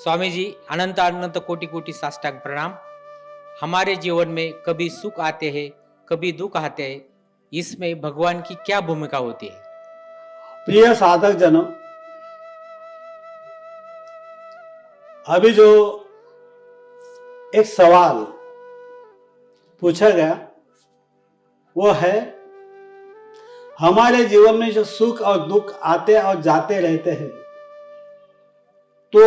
स्वामी जी, अनंत अनंत कोटि कोटि साष्टांग प्रणाम। हमारे जीवन में कभी सुख आते हैं, कभी दुख आते हैं। इसमें भगवान की क्या भूमिका होती है? प्रिय साधक जनों, अभी जो एक सवाल पूछा गया वो है, हमारे जीवन में जो सुख और दुख आते और जाते रहते हैं, तो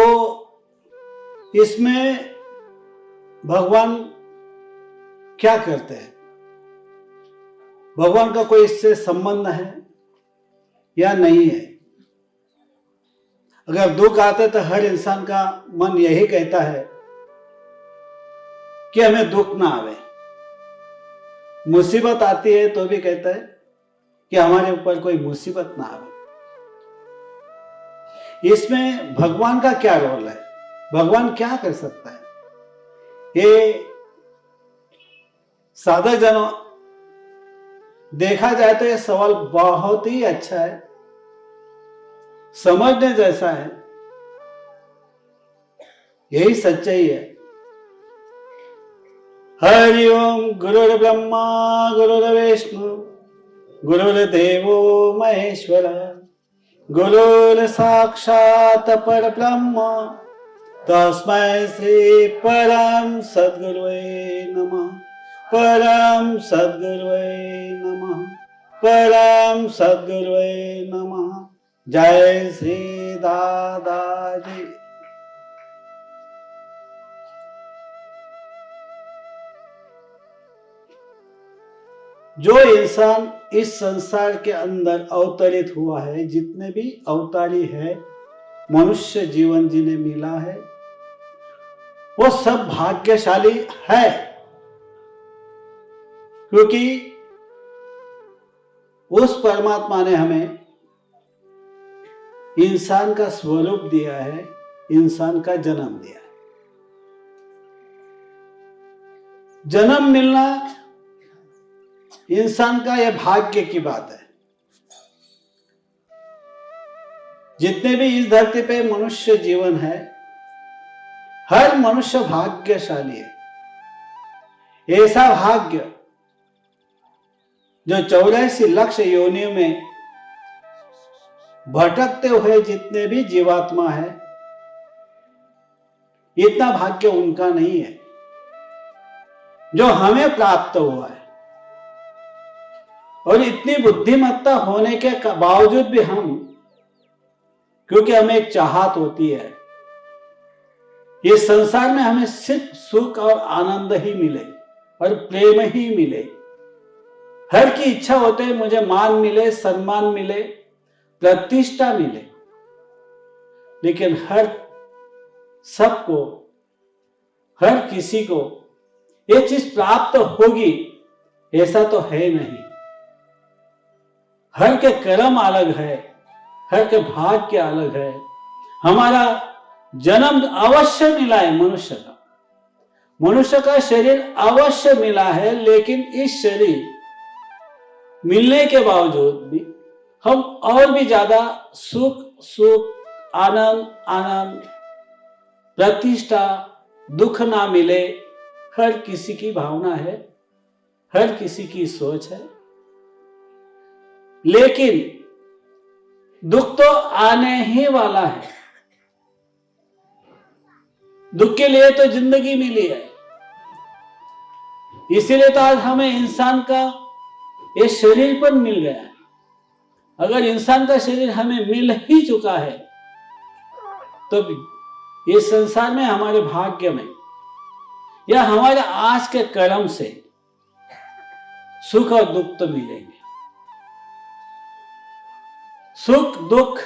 इसमें भगवान क्या करते हैं? भगवान का कोई इससे संबंध है या नहीं है? अगर दुख आते तो हर इंसान का मन यही कहता है कि हमें दुख ना आवे। मुसीबत आती है तो भी कहता है कि हमारे ऊपर कोई मुसीबत ना आवे। इसमें भगवान का क्या रोल है? भगवान क्या कर सकता है? ये साधक जनों, देखा जाए तो यह सवाल बहुत ही अच्छा है, समझने जैसा है। यही सच्चाई है। हरि ओम गुरुर्ब्रह्मा गुरुर्विष्णु गुरुर्देवो महेश्वर गुरुर् साक्षात् परब्रह्म तस्मै श्री परम सद्गुरुवे नमः। परम सद्गुरुवे नमः। परम सद्गुरुवे नमः। जय श्री दादाजी। जो इंसान इस संसार के अंदर अवतरित हुआ है, जितने भी अवतारी है, मनुष्य जीवन जिन्हें मिला है, वो सब भाग्यशाली है, क्योंकि उस परमात्मा ने हमें इंसान का स्वरूप दिया है, इंसान का जन्म दिया है। जन्म मिलना इंसान का यह भाग्य की बात है। जितने भी इस धरती पे मनुष्य जीवन है, हर मनुष्य भाग्यशाली है। ऐसा भाग्य जो 84 लाख योनियों में भटकते हुए जितने भी जीवात्मा है, इतना भाग्य उनका नहीं है जो हमें प्राप्त हुआ है। और इतनी बुद्धिमत्ता होने के बावजूद भी हम, क्योंकि हमें एक चाहत होती है, इस संसार में हमें सिर्फ सुख और आनंद ही मिले और प्रेम ही मिले। हर की इच्छा होती है मुझे मान मिले, सम्मान मिले, प्रतिष्ठा मिले, लेकिन हर सबको, हर किसी को ये चीज प्राप्त होगी ऐसा तो है नहीं। हर के कर्म अलग है, हर के भाग्य अलग है। हमारा जन्म अवश्य मिला है, मनुष्य का शरीर अवश्य मिला है, लेकिन इस शरीर मिलने के बावजूद भी हम और भी ज्यादा सुख, आनंद, प्रतिष्ठा, दुख ना मिले, हर किसी की भावना है, हर किसी की सोच है। लेकिन दुख तो आने ही वाला है। दुख के लिए तो जिंदगी मिली है। इसीलिए तो आज हमें इंसान का ये शरीर पर मिल गया है। अगर इंसान का शरीर हमें मिल ही चुका है, तो इस संसार में हमारे भाग्य में या हमारे आज के कर्म से सुख और दुख तो मिलेंगे। सुख दुख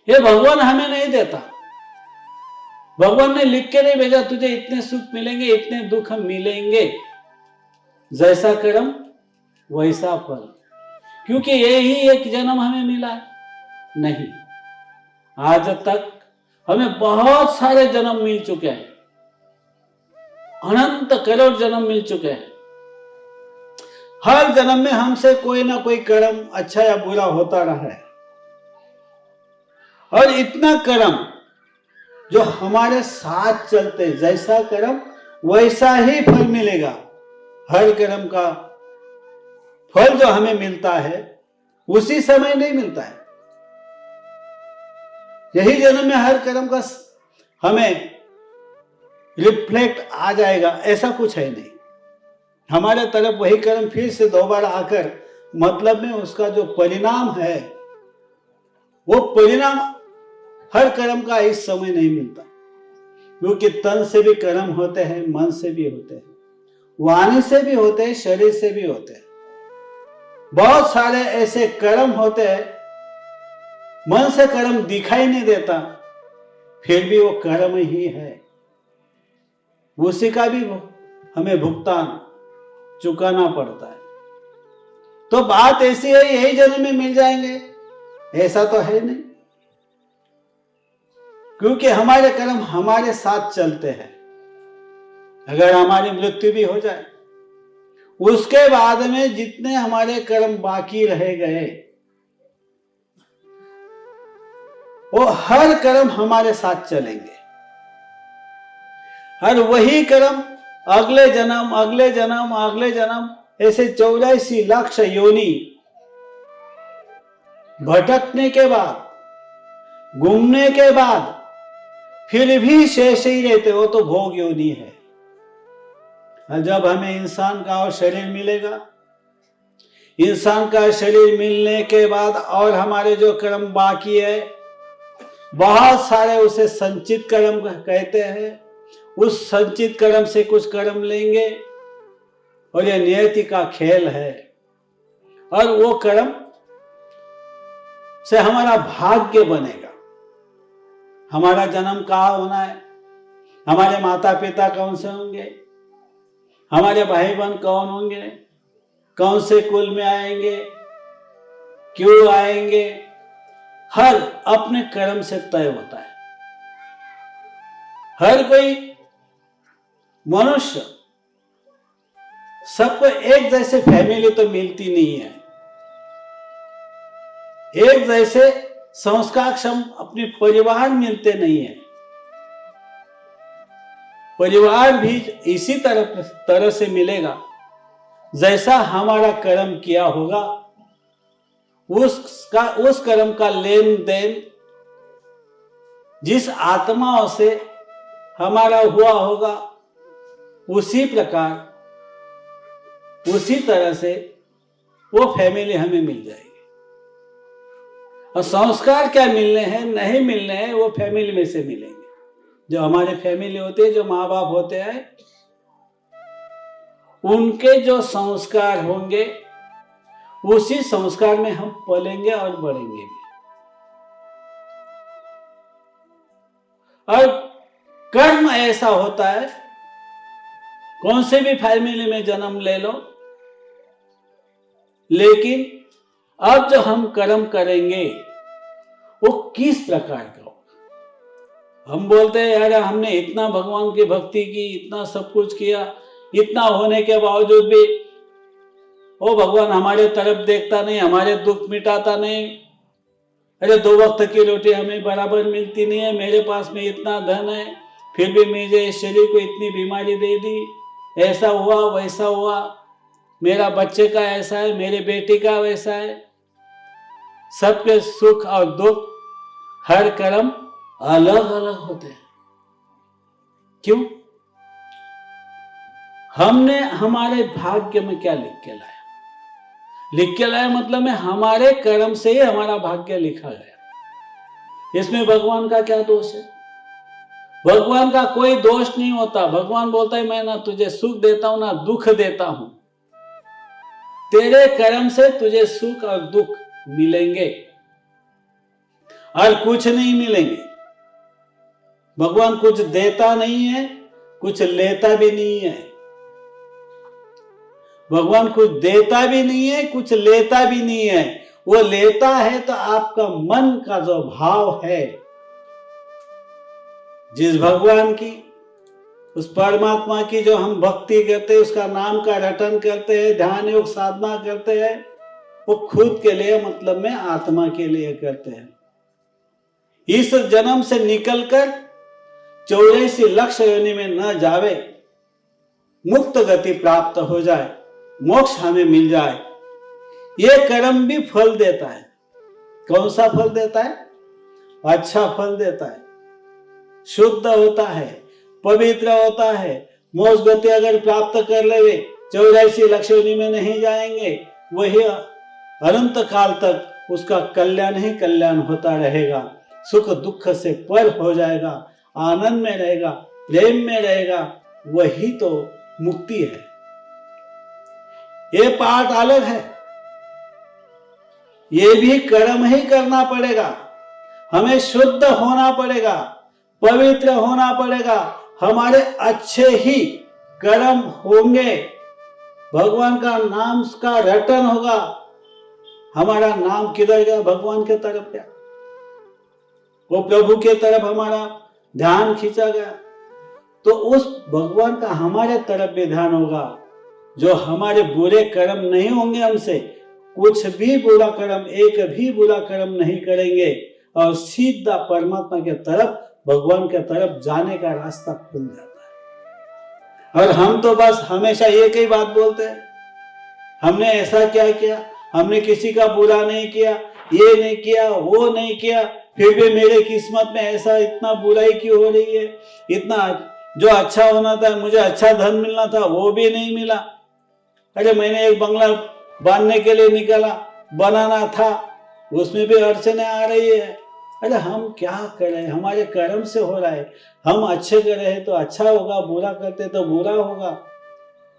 ये भगवान हमें नहीं देता। भगवान ने लिख के नहीं भेजा तुझे इतने सुख मिलेंगे, इतने दुख मिलेंगे, जैसा कर्म वैसा फल। क्योंकि यही एक जन्म हमें मिला है नहीं, आज तक हमें बहुत सारे जन्म मिल चुके हैं, अनंत करोड़ जन्म मिल चुके हैं। हर जन्म में हमसे कोई ना कोई कर्म अच्छा या बुरा होता रहा है। और इतना कर्म जो हमारे साथ चलते, जैसा कर्म वैसा ही फल मिलेगा। हर कर्म का फल जो हमें मिलता है उसी समय नहीं मिलता है। यही जन्म में हर कर्म का हमें रिफ्लेक्ट आ जाएगा, ऐसा कुछ है नहीं। हमारे तरफ वही कर्म फिर से दोबारा आकर, मतलब में उसका जो परिणाम है वो परिणाम हर कर्म का इस समय नहीं मिलता, क्योंकि तन से भी कर्म होते हैं, मन से भी होते हैं, वाणी से भी होते हैं, शरीर से भी होते हैं। बहुत सारे ऐसे कर्म होते हैं, मन से कर्म दिखाई नहीं देता, फिर भी वो कर्म ही है, उसी का भी हमें भुगतान चुकाना पड़ता है। तो बात ऐसी है यही जन्म में मिल जाएंगे, ऐसा तो है नहीं, क्योंकि हमारे कर्म हमारे साथ चलते हैं। अगर हमारी मृत्यु भी हो जाए, उसके बाद में जितने हमारे कर्म बाकी रह गए, वो हर कर्म हमारे साथ चलेंगे। और वही कर्म अगले जन्म, अगले जन्म, अगले जन्म, ऐसे 84 लाख योनि भटकने के बाद, घूमने के बाद फिर भी शेष ही रहते, वो तो भोग योनि है। और जब हमें इंसान का और शरीर मिलेगा, इंसान का शरीर मिलने के बाद और हमारे जो कर्म बाकी है, बहुत सारे उसे संचित कर्म कहते हैं। उस संचित कर्म से कुछ कर्म लेंगे और यह नियति का खेल है। और वो कर्म से हमारा भाग्य बनेगा। हमारा जन्म कहाँ होना है, हमारे माता पिता कौन से होंगे, हमारे भाई बहन कौन होंगे, कौन से कुल में आएंगे, क्यों आएंगे, हर अपने कर्म से तय होता है। हर कोई मनुष्य, सबको एक जैसे फैमिली तो मिलती नहीं है, एक जैसे संस्कारक्षम अपने परिवार मिलते नहीं है। परिवार भी इसी तरह से मिलेगा जैसा हमारा कर्म किया होगा, उस कर्म का लेन देन जिस आत्माओं से हमारा हुआ होगा, उसी प्रकार, उसी तरह से वो फैमिली हमें मिल जाएगी। और संस्कार क्या मिलने हैं, नहीं मिलने हैं, वो फैमिली में से मिलेंगे। जो हमारे फैमिली होते हैं, जो माँ बाप होते हैं, उनके जो संस्कार होंगे, उसी संस्कार में हम पलेंगे और बढ़ेंगे भी। और कर्म ऐसा होता है, कौन से भी फैमिली में जन्म ले लो, लेकिन अब जो हम कर्म करेंगे वो किस प्रकार का होगा। हम बोलते हैं यार हमने इतना भगवान की भक्ति की, इतना सब कुछ किया, इतना होने के बावजूद भी वो भगवान हमारे तरफ देखता नहीं, हमारे दुख मिटाता नहीं। अरे 2 वक्त की रोटी हमें बराबर मिलती नहीं है, मेरे पास में इतना धन है, फिर भी मुझे शरीर को इतनी बीमारी दे दी, ऐसा हुआ वैसा हुआ, मेरा बच्चे का ऐसा है, मेरे बेटी का वैसा है। सबके सुख और दुख, हर कर्म अलग अलग होते हैं। क्यों? हमने हमारे भाग्य में क्या लिख के लाया? लिख के लाया मतलब में हमारे कर्म से ही हमारा भाग्य लिखा गया। इसमें भगवान का क्या दोष है? भगवान का कोई दोष नहीं होता। भगवान बोलता है मैं ना तुझे सुख देता हूं ना दुख देता हूं, तेरे कर्म से तुझे सुख और दुख मिलेंगे और कुछ नहीं मिलेंगे। भगवान कुछ देता नहीं है, कुछ लेता भी नहीं है। भगवान कुछ देता भी नहीं है, कुछ लेता भी नहीं है। वो लेता है तो आपका मन का जो भाव है, जिस भगवान की, उस परमात्मा की जो हम भक्ति करते हैं, उसका नाम का रटन करते हैं, ध्यान योग साधना करते हैं, वो खुद के लिए मतलब में आत्मा के लिए करते हैं। इस जन्म से निकलकर 84 लक्ष योनि में न जावे, मुक्त गति प्राप्त हो जाए, मोक्ष हमें मिल जाए, ये कर्म भी फल देता है। कौन सा फल देता है? अच्छा फल देता है, शुद्ध होता है, पवित्र होता है। मोक्ष गति अगर प्राप्त कर लेवे, 84 लक्ष योनि में नहीं जाएंगे, वही अनंत काल तक उसका कल्याण ही कल्याण होता रहेगा, सुख दुख से पर हो जाएगा, आनंद में रहेगा, प्रेम में रहेगा, वही तो मुक्ति है। ये पार्ट अलग है, ये भी कर्म ही करना पड़ेगा, हमें शुद्ध होना पड़ेगा, पवित्र होना पड़ेगा, हमारे अच्छे ही कर्म होंगे, भगवान का नाम का रटन होगा। हमारा नाम किधर गया? भगवान के तरफ गया, वो प्रभु के तरफ हमारा ध्यान खींचा गया, तो उस भगवान का हमारे तरफ भी ध्यान होगा। जो हमारे बुरे कर्म नहीं होंगे, हमसे कुछ भी बुरा कर्म, एक भी बुरा कर्म नहीं करेंगे, और सीधा परमात्मा के तरफ, भगवान के तरफ जाने का रास्ता खुल जाता है। और हम तो बस हमेशा एक ही बात बोलते हैं, हमने ऐसा क्या किया, हमने किसी का बुरा नहीं किया, ये नहीं किया, वो नहीं किया, फिर भी मेरे किस्मत में ऐसा इतना बुराई क्यों हो रही है, इतना जो अच्छा होना था, मुझे अच्छा धन मिलना था, वो भी नहीं मिला। अरे मैंने एक बंगला बांधने के लिए निकला, बनाना था, उसमें भी अड़चने आ रही है। अरे हम क्या करें, हमारे कर्म से हो रहा है। हम अच्छे करे तो अच्छा होगा, बुरा करते तो बुरा होगा।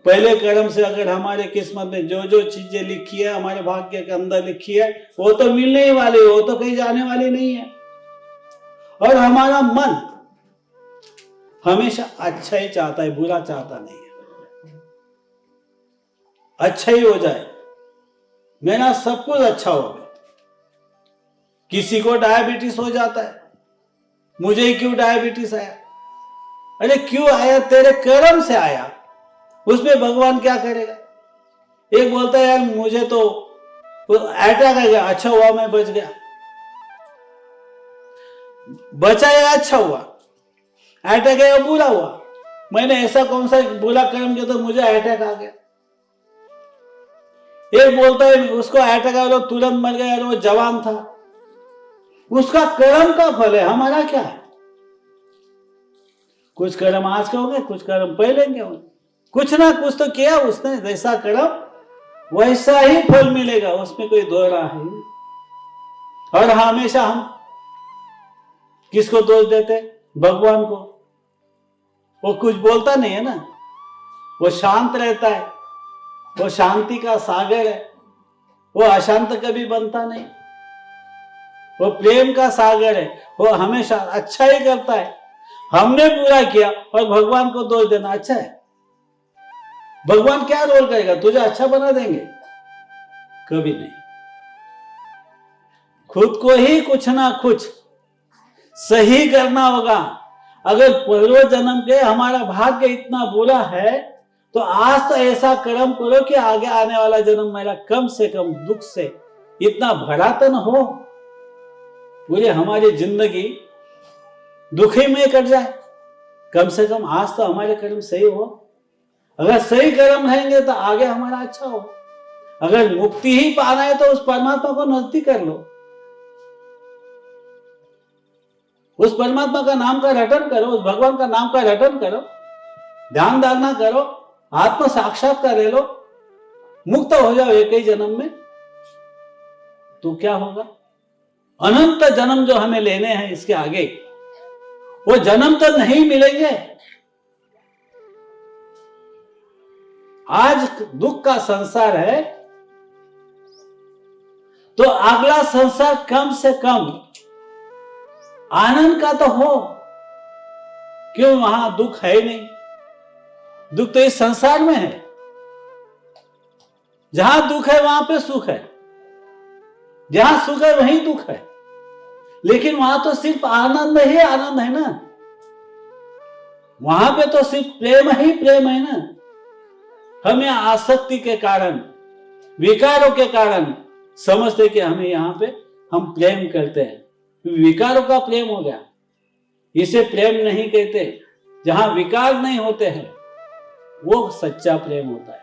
पहले कर्म से अगर हमारे किस्मत में जो जो चीजें लिखी है, हमारे भाग्य के अंदर लिखी है, वो तो मिलने ही वाली, वो तो कहीं जाने वाली नहीं है। और हमारा मन हमेशा अच्छा ही चाहता है, बुरा चाहता नहीं है। अच्छा ही हो जाए, मेरा सब कुछ अच्छा हो। किसी को डायबिटीज हो जाता है, मुझे ही क्यों डायबिटीज आया? अरे क्यों आया? तेरे कर्म से आया, उसमें भगवान क्या करेगा? एक बोलता है यार मुझे तो अटैक आ गया, अच्छा हुआ मैं बच गया, बचा या अच्छा हुआ, अटैक आया बुरा हुआ, मैंने ऐसा कौन सा बुरा कर्म किया तो मुझे अटैक आ गया। एक बोलता है उसको अटैक आया, तुरंत मर गया, वो जवान था, उसका कर्म का फल है, हमारा क्या है? कुछ कर्म आज के होंगे, कुछ कर्म पहले के होंगे, कुछ ना कुछ तो किया उसने, जैसा कर्म वैसा ही फल मिलेगा, उसमें कोई दो राह है। और हमेशा हम किसको दोष देते? भगवान को। वो कुछ बोलता नहीं है ना, वो शांत रहता है, वो शांति का सागर है, वो अशांत कभी बनता नहीं, वो प्रेम का सागर है, वो हमेशा अच्छा ही करता है। हमने बुरा किया और भगवान को दोष देना अच्छा है? भगवान क्या रोल करेगा? तुझे अच्छा बना देंगे? कभी नहीं। खुद को ही कुछ ना कुछ सही करना होगा। अगर पूर्व जन्म के हमारा भाग्य इतना बुरा है, तो आज तो ऐसा कर्म करो कि आगे आने वाला जन्म मेरा कम से कम दुख से इतना भरा तो न हो, पूरी हमारी जिंदगी दुखी में कट जाए। कम से कम आज तो हमारे कर्म सही हो। अगर सही कर्म रहेंगे तो आगे हमारा अच्छा हो। अगर मुक्ति ही पाना है तो उस परमात्मा को नजदीक कर लो, उस परमात्मा का नाम का रटन करो, उस भगवान का नाम का रटन करो, ध्यान धारणा करो, आत्म साक्षात्कार ले लो, मुक्त हो जाओ एक ही जन्म में। तो क्या होगा? अनंत जन्म जो हमें लेने हैं इसके आगे, वो जन्म तो नहीं मिलेंगे। आज दुख का संसार है, तो अगला संसार कम से कम आनंद का तो हो। क्यों? वहां दुख है ही नहीं। दुख तो इस संसार में है। जहां दुख है वहां पे सुख है, जहां सुख है वहीं दुख है। लेकिन वहां तो सिर्फ आनंद ही आनंद है ना, वहां पे तो सिर्फ प्रेम ही प्रेम है ना। हमें आसक्ति के कारण, विकारों के कारण समझते कि हमें यहां पे हम प्रेम करते हैं, विकारों का प्रेम हो गया। इसे प्रेम नहीं कहते। जहां विकार नहीं होते हैं वो सच्चा प्रेम होता है,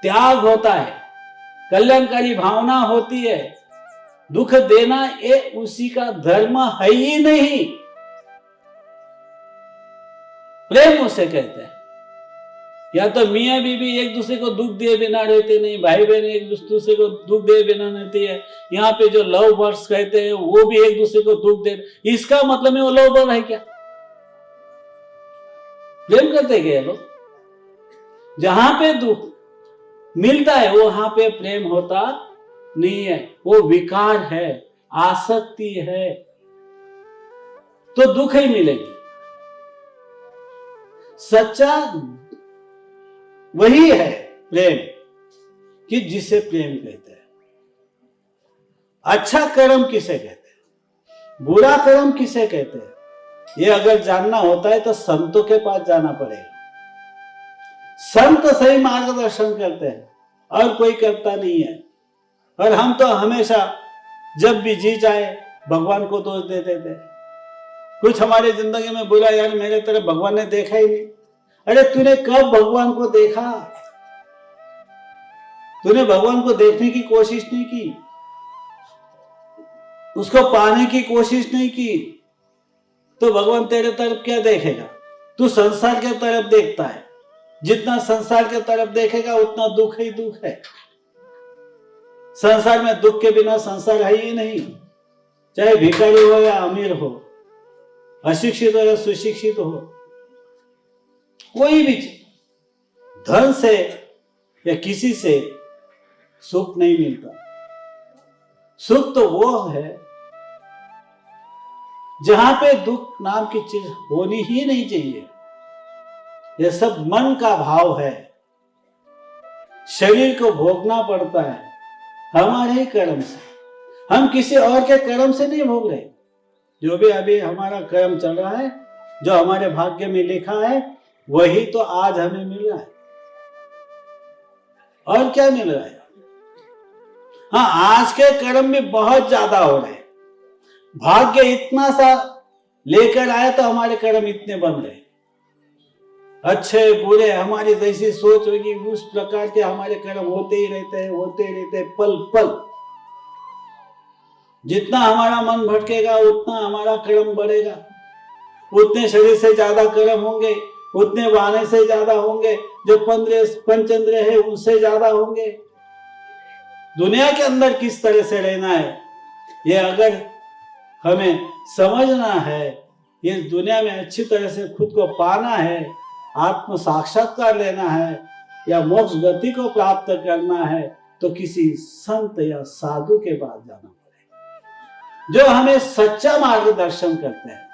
त्याग होता है, कल्याणकारी भावना होती है। दुख देना ये उसी का धर्म है ही नहीं, प्रेम उसे कहते हैं। या तो मियाँ बीबी एक दूसरे को दुख दिए बिना रहते नहीं, भाई बहन एक दूसरे को दुख दिए बिना रहती है। यहाँ पे जो लव बर्ड्स कहते हैं वो भी एक दूसरे को दुख दे, इसका मतलब है वो लव बर्ड है क्या? प्रेम करते क्या लोग? जहां पे दुख मिलता है वहां पे प्रेम होता नहीं है, वो विकार है, आसक्ति है, तो दुख ही मिलेगी। सच्चा वही है प्रेम कि जिसे प्रेम कहते हैं। अच्छा कर्म किसे कहते हैं, बुरा कर्म किसे कहते हैं, ये अगर जानना होता है तो संतों के पास जाना पड़ेगा। संत सही मार्गदर्शन करते हैं और कोई करता नहीं है। और हम तो हमेशा जब भी जी जाए भगवान को दोष देते थे। कुछ हमारी जिंदगी में बोला यार मेरे तरफ भगवान ने देखा ही नहीं। अरे तूने कब भगवान को देखा? तूने भगवान को देखने की कोशिश नहीं की, उसको पाने की कोशिश नहीं की, तो भगवान तेरे तरफ क्या देखेगा? तू संसार के तरफ देखता है, जितना संसार के तरफ देखेगा उतना दुख ही दुख है। संसार में दुख के बिना संसार है ही नहीं। चाहे भिखारी हो या अमीर हो, अशिक्षित हो या सुशिक्षित हो, कोई भी धन से या किसी से सुख नहीं मिलता। सुख तो वो है जहां पे दुख नाम की चीज होनी ही नहीं चाहिए। ये सब मन का भाव है, शरीर को भोगना पड़ता है हमारे ही कर्म से। हम किसी और के कर्म से नहीं भोग रहे। जो भी अभी हमारा कर्म चल रहा है, जो हमारे भाग्य में लिखा है, वही तो आज हमें मिल रहा है। और क्या मिल रहा है? हाँ, आज के कर्म भी बहुत ज्यादा हो रहे हैं। भाग्य इतना सा लेकर आया तो हमारे कर्म इतने बन रहे। अच्छे बुरे हमारी जैसी सोच होगी उस प्रकार के हमारे कर्म होते ही रहते हैं, होते ही रहते हैं, पल पल। जितना हमारा मन भटकेगा उतना हमारा कर्म बढ़ेगा, उतने शरीर से ज्यादा कर्म होंगे, उतने वाहने से ज्यादा होंगे, जो पंचेंद्रिय है उनसे ज्यादा होंगे। दुनिया के अंदर किस तरह से रहना है ये अगर हमें समझना है, इस दुनिया में अच्छी तरह से खुद को पाना है, आत्म साक्षात्कार लेना है या मोक्ष गति को प्राप्त करना है, तो किसी संत या साधु के पास जाना पड़ेगा, जो हमें सच्चा मार्गदर्शन करते हैं,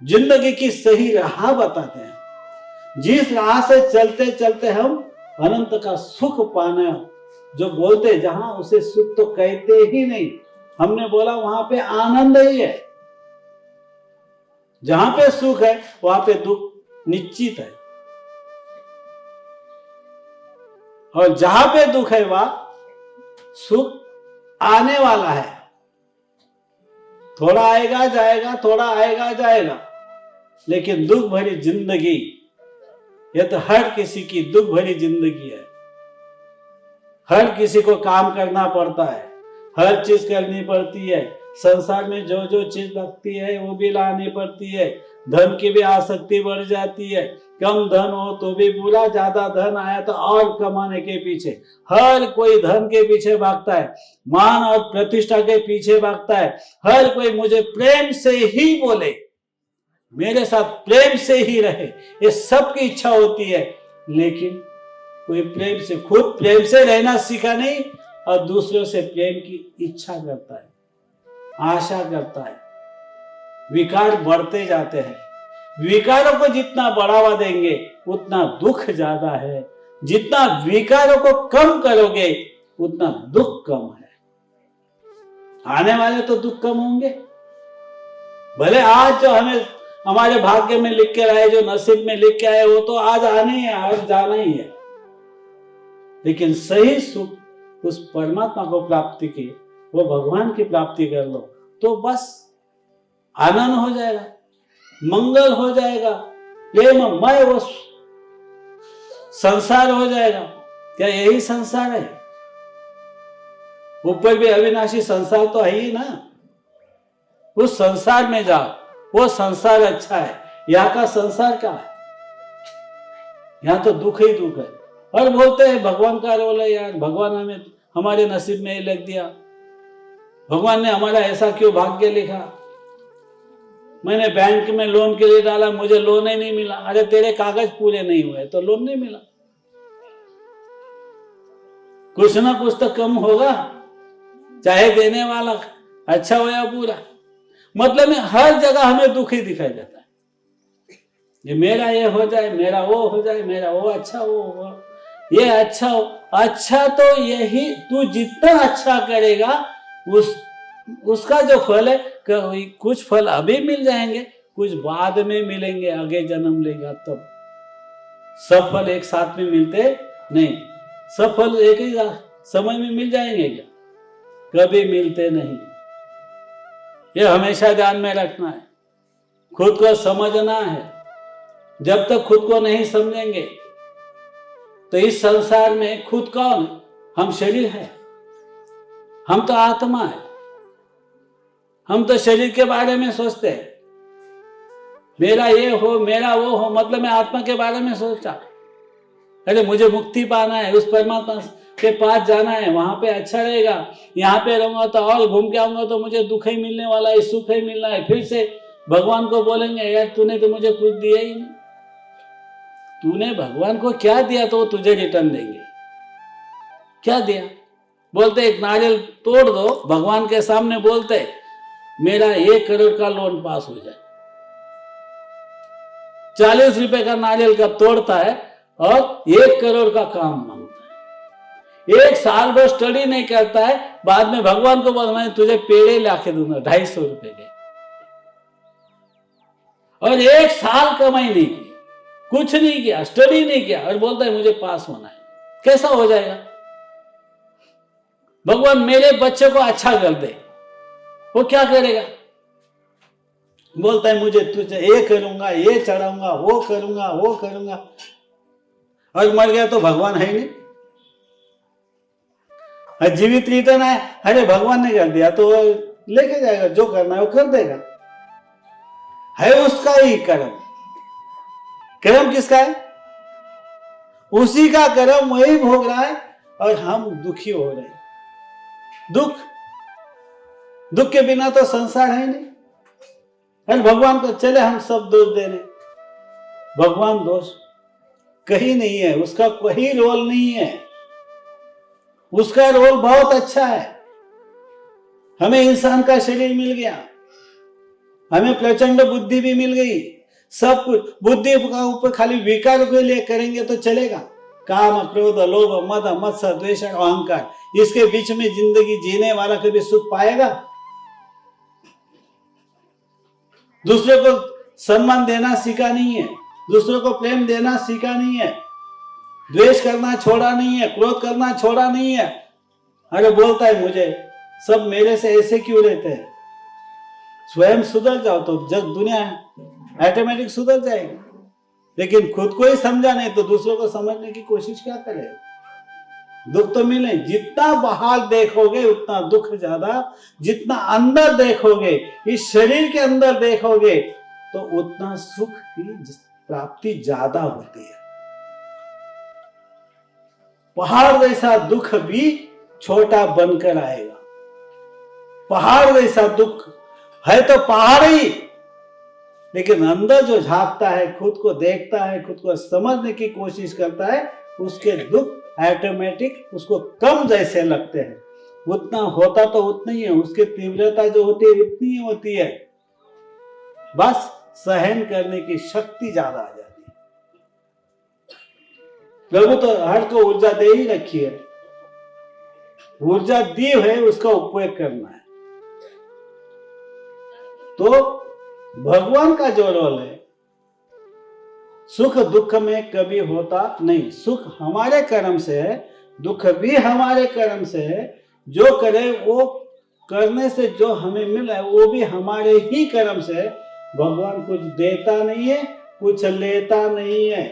जिंदगी की सही राह बताते हैं, जिस राह से चलते चलते हम अनंत का सुख पाना जो बोलते, जहां उसे सुख तो कहते ही नहीं, हमने बोला वहां पे आनंद ही है। जहां पे सुख है वहां पे दुख निश्चित है, और जहां पे दुख है वहां सुख आने वाला है। थोड़ा आएगा जाएगा, थोड़ा आएगा जाएगा, लेकिन दुख भरी जिंदगी, यह तो हर किसी की दुख भरी जिंदगी है। हर किसी को काम करना पड़ता है, हर चीज करनी पड़ती है। संसार में जो जो चीज लगती है वो भी लानी पड़ती है। धन की भी आसक्ति बढ़ जाती है। कम धन हो तो भी बुरा, ज्यादा धन आया तो और कमाने के पीछे हर कोई धन के पीछे भागता है, मान और प्रतिष्ठा के पीछे भागता है। हर कोई मुझे प्रेम से ही बोले, मेरे साथ प्रेम से ही रहे, ये सबकी इच्छा होती है। लेकिन कोई प्रेम से, खुद प्रेम से रहना सीखा नहीं और दूसरों से प्रेम की इच्छा करता है, आशा करता है। विकार बढ़ते जाते हैं। विकारों को जितना बढ़ावा देंगे उतना दुख ज्यादा है, जितना विकारों को कम करोगे उतना दुख कम है। आने वाले तो दुख कम होंगे। भले आज जो हमें हमारे भाग्य में लिख के आए, जो नसीब में लिख के आए, वो तो आज आने ही है, आज जाना ही है। लेकिन सही सुख उस परमात्मा को प्राप्ति की, वो भगवान की प्राप्ति कर लो तो बस आनंद हो जाएगा, मंगल हो जाएगा, प्रेममय वो संसार हो जाएगा। क्या यही संसार है? ऊपर भी अविनाशी संसार तो है ही ना। उस संसार में जाओ, वो संसार अच्छा है। यहां का संसार क्या है? यहां तो दुख ही दुख है। और बोलते हैं भगवान का रोल है यार, भगवान हमें हमारे नसीब में ही लिख दिया, भगवान ने हमारा ऐसा क्यों भाग्य लिखा, मैंने बैंक में लोन के लिए डाला, मुझे लोन ही नहीं मिला। अरे तेरे कागज पूरे नहीं हुए तो लोन नहीं मिला। कुछ ना कुछ तो कम होगा, चाहे देने वाला अच्छा हो या बुरा। मतलब में हर जगह हमें दुख ही दिखाई देता है। ये मेरा ये हो जाए, मेरा वो हो जाए, मेरा वो अच्छा हो, ये अच्छा हो। अच्छा तो यही, तू जितना अच्छा करेगा उसका जो फल है, कुछ फल अभी मिल जाएंगे, कुछ बाद में मिलेंगे, आगे जन्म लेगा तब। सब फल एक साथ में मिलते नहीं, सब फल एक ही समय में मिल जाएंगे क्या? कभी मिलते नहीं। ये हमेशा ध्यान में रखना है, खुद को समझना है। जब तक खुद को नहीं समझेंगे तो इस संसार में खुद कौन? हम शरीर है, हम तो आत्मा है। हम तो शरीर के बारे में सोचते हैं, मेरा ये हो, मेरा वो हो। मतलब मैं आत्मा के बारे में सोचा, अरे मुझे मुक्ति पाना है, उस परमात्मा के पास जाना है, वहां पे अच्छा रहेगा। यहाँ पे रहूंगा तो और घूम के आऊंगा तो मुझे दुख ही मिलने वाला है, सुख ही मिलना है। फिर से भगवान को बोलेंगे यार तूने तो मुझे कुछ दिया ही नहीं। तूने भगवान को क्या दिया तो वो तुझे रिटर्न देंगे? क्या दिया? बोलते एक नारियल तोड़ दो, भगवान के सामने बोलते मेरा 1 करोड़ का लोन पास हो जाए। 40 रुपए का नारियल का तोड़ता है और 1 करोड़ का काम मांगता है। 1 साल भर स्टडी नहीं करता है, बाद में भगवान को बोलना है तुझे पेड़े लाके दूंगा 250 रुपए के, और 1 साल कमाई नहीं की, कुछ नहीं किया, स्टडी नहीं किया, और बोलता है मुझे पास होना है। कैसा हो जाएगा? भगवान मेरे बच्चे को अच्छा कर दे, वो क्या करेगा? बोलता है मुझे तुझे ये करूंगा, ये चढ़ाऊंगा, वो करूंगा, वो करूंगा, और मर गया तो भगवान है ही नहीं। जीवित रिटर्न है, अरे भगवान ने कर दिया तो लेके जाएगा, जो करना है वो कर देगा। है उसका ही कर्म। कर्म किसका है? उसी का कर्म वही भोग रहा है, और हम दुखी हो रहे हैं। दुख के बिना तो संसार है नहीं। अरे भगवान को चले हम सब दोष दे रहे, भगवान दोष कहीं नहीं है, उसका कोई रोल नहीं है। उसका रोल बहुत अच्छा है। हमें इंसान का शरीर मिल गया, हमें प्रचंड बुद्धि भी मिल गई, सब कुछ। बुद्धि का ऊपर खाली विकार के लिए करेंगे तो चलेगा? काम, क्रोध, लोभ, मद, मत्सर, द्वेष, अहंकार, इसके बीच में जिंदगी जीने वाला कभी सुख पाएगा? दूसरे को सम्मान देना सीखा नहीं है, दूसरों को प्रेम देना सीखा नहीं है, द्वेष करना छोड़ा नहीं है, क्रोध करना छोड़ा नहीं है। अरे बोलता है मुझे सब मेरे से ऐसे क्यों रहते हैं? स्वयं सुधर जाओ तो जग दुनिया ऑटोमेटिक सुधर जाएगी। लेकिन खुद को ही समझा नहीं तो दूसरों को समझने की कोशिश क्या करे? दुख तो मिले, जितना बाहर देखोगे उतना दुख ज्यादा, जितना अंदर देखोगे, इस शरीर के अंदर देखोगे तो उतना सुख की प्राप्ति ज्यादा होती है। पहाड़ जैसा दुख भी छोटा बनकर आएगा। पहाड़ जैसा दुख है तो पहाड़ ही, लेकिन अंदर जो झांकता है, खुद को देखता है, खुद को समझने की कोशिश करता है, उसके दुख ऑटोमेटिक उसको कम जैसे लगते हैं। उतना होता तो उतना ही है, उसकी तीव्रता जो होती है उतनी ही होती है, बस सहन करने की शक्ति ज्यादा आ जाती है। प्रभु तो हर को ऊर्जा दे ही रखी है, ऊर्जा दी है, उसका उपयोग करना है। तो भगवान का जो रोल है, सुख दुख में कभी होता नहीं। सुख हमारे कर्म से है, दुख भी हमारे कर्म से है। जो करे वो करने से जो हमें मिला है वो भी हमारे ही कर्म से है। भगवान कुछ देता नहीं है, कुछ लेता नहीं है।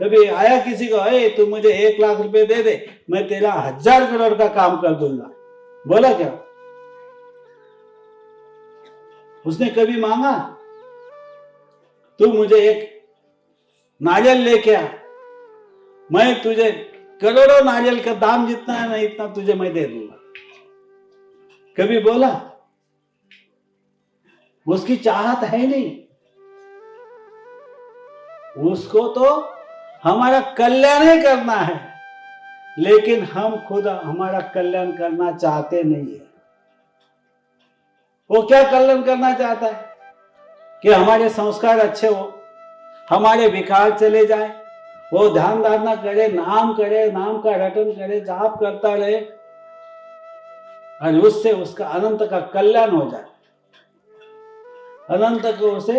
कभी आया किसी को, अरे तू मुझे 1 लाख रुपए दे दे, मैं तेरा 1000 करोड़ का काम कर दूंगा, बोला क्या? उसने कभी मांगा? तू मुझे 1 नारियल लेके आ, मैं तुझे करोड़ों नारियल का दाम जितना है ना इतना तुझे मैं दे दूंगा, कभी बोला? उसकी चाहत है नहीं। उसको तो हमारा कल्याण ही करना है, लेकिन हम खुद हमारा कल्याण करना चाहते नहीं है। वो क्या कल्याण करना चाहता है? कि हमारे संस्कार अच्छे हो, हमारे विकार चले जाए, वो ध्यान धारणा करे, नाम करे, नाम का रटन करे, जाप करता रहे और उससे उसका अनंत का कल्याण हो जाए, अनंत को उसे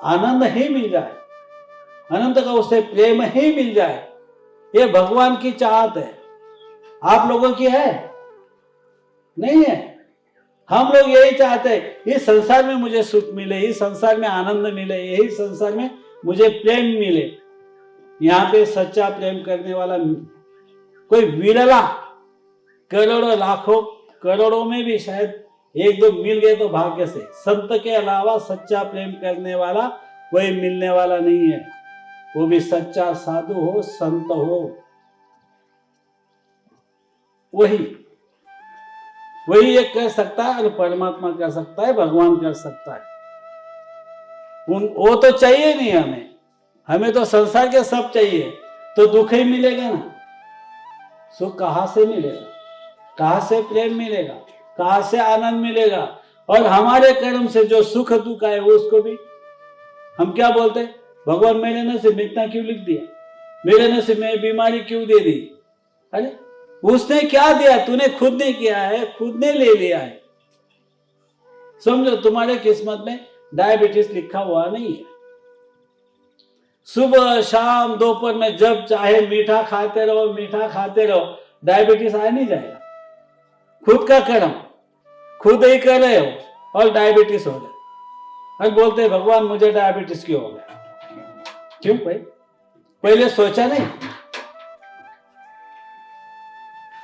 आनंद ही मिल जाए, अनंत का उसे प्रेम ही मिल जाए। ये भगवान की चाहत है। आप लोगों की है? नहीं है। हम लोग यही चाहते हैं, इस संसार में मुझे सुख मिले, इस संसार में आनंद मिले, यही संसार में मुझे प्रेम मिले। यहाँ पे सच्चा प्रेम करने वाला कोई विरला, करोड़ों लाखों करोड़ों में भी शायद 1-2 मिल गए तो भाग्य से। संत के अलावा सच्चा प्रेम करने वाला कोई मिलने वाला नहीं है, वो भी सच्चा साधु हो, संत हो। वही एक कर सकता है, और परमात्मा कर सकता है, भगवान कर सकता है। वो तो चाहिए नहीं हमें तो संसार के सब चाहिए, तो दुख ही मिलेगा ना। सुख कहां से मिलेगा? कहां से प्रेम मिलेगा? कहां से आनंद मिलेगा? और हमारे कर्म से जो सुख दुख आए उसको भी हम क्या बोलते हैं? भगवान मेरे नसीब में इतना क्यों लिख दिया, मेरे नसीब में बीमारी क्यों दे दी? अरे उसने क्या दिया? तूने खुद ने किया है, खुद ने ले लिया है। समझो, तुम्हारे किस्मत में डायबिटीज लिखा हुआ नहीं है। सुबह शाम दोपहर में जब चाहे मीठा खाते रहो, मीठा खाते रहो, डायबिटीज आ नहीं जाएगा। खुद का कर्म खुद ही कर रहे हो और डायबिटीज हो गया, और बोलते भगवान मुझे डायबिटीज क्यों हो गया? क्यों भाई? पहले सोचा नहीं?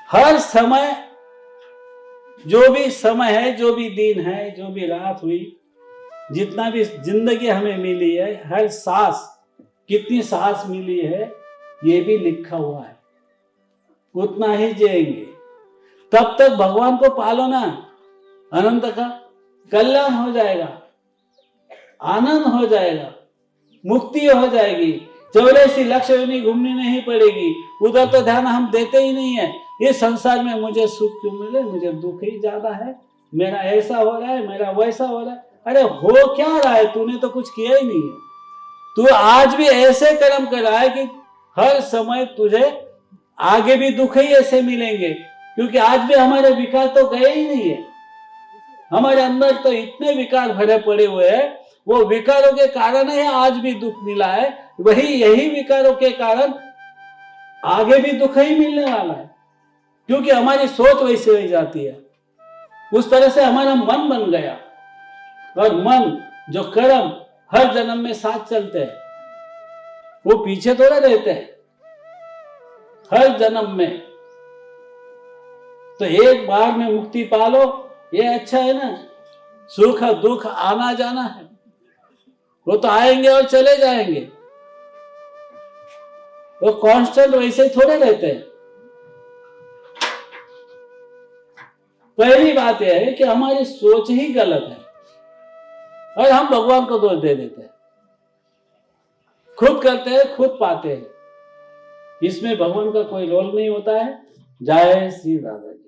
हर समय, जो भी समय है, जो भी दिन है, जो भी रात हुई, जितना भी जिंदगी हमें मिली है, हर सांस कितनी सांस मिली है ये भी लिखा हुआ है। उतना ही जिएंगे। तब तक भगवान को पालो ना, अनंत का कल्याण हो जाएगा, आनंद हो जाएगा, मुक्ति हो जाएगी। 84 लक्ष योनि घूमनी नहीं पड़ेगी। उधर तो ध्यान हम देते ही नहीं है। ये संसार में मुझे सुख क्यों मिले, मुझे दुख ही ज्यादा है, मेरा ऐसा हो रहा है, मेरा वैसा हो रहा है। अरे हो क्या रहा है? तूने तो कुछ किया ही नहीं है। तू आज भी ऐसे कर्म कर रहा है कि हर समय तुझे आगे भी दुख ही ऐसे मिलेंगे, क्योंकि आज भी हमारे विकार तो गए ही नहीं है। हमारे अंदर तो इतने विकार भरे पड़े हुए हैं, वो विकारों के कारण ही आज भी दुख मिला है। यही विकारों के कारण आगे भी दुख ही मिलने वाला है, क्योंकि हमारी सोच वैसे हो जाती है। उस तरह से हमारा मन बन गया, और मन जो कर्म हर जन्म में साथ चलते हैं, वो पीछे थोड़ा रहते हैं हर जन्म में। तो एक बार में मुक्ति पालो, ये अच्छा है ना। सुख दुख आना जाना है, वो तो आएंगे और चले जाएंगे, वो कांस्टेंट वैसे ही थोड़े रहते हैं। पहली बात यह है कि हमारी सोच ही गलत है, और हम भगवान को दोष दे देते हैं। खुद करते हैं, खुद पाते हैं। इसमें भगवान का कोई रोल नहीं होता है। जय श्री राधा जी।